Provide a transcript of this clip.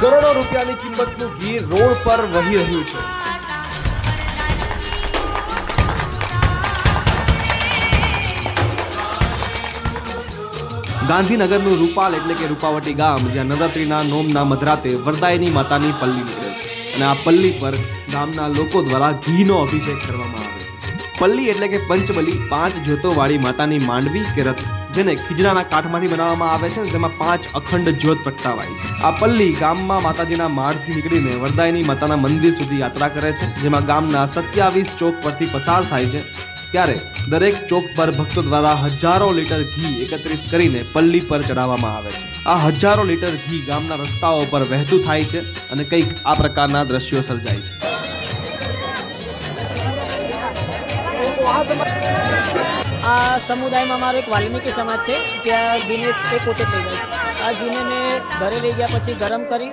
કરોડો રૂપિયાની કિંમતનું ઘી રોડ પર વહી રહ્યું છે। ગાંધીનગરનું રૂપાલ એટલે કે રૂપાવટી ગામ, જ્યાં નવરાત્રિના નોમના મધરાતે વરદાયની માતાની પલ્લી નીકળે છે અને આ પલ્લી પર ગામના લોકો દ્વારા ઘીનો અભિષેક કરવામાં આવે છે। પલ્લી એટલે કે પંચબલી, 5 જ્યોતોવાળી માતાની માંડવી કે રથ, જેને ખીજડાના કાઠમાંથી બનાવવામાં આવે છે, જેમાં 5 અખંડ જ્યોત પ્રગટાવાય છે। આ પલ્લી ગામમાં માતાજીના માળથી નીકળીને વરદાયની માતાના મંદિર સુધી યાત્રા કરે છે, જેમાં ગામના 27 ચોક પરથી પસાર થાય છે। ત્યારે દરેક ચોક પર ભક્તો દ્વારા હજારો લીટર ઘી એકત્રિત કરીને પલ્લી પર ચડાવવામાં આવે છે। આ હજારો લીટર ઘી ગામના રસ્તાઓ પર વહેતું થાય છે અને કંઈક આ પ્રકારના દ્રશ્યો સર્જાય છે। આ સમુદાયમાં મારો એક વાલ્મીકી સમાજ છે, ત્યાં ઘીને તે પોતે જ લઈ જાય છે। આ ઘીને મેં ઘરે લઈ ગયા પછી ગરમ કરી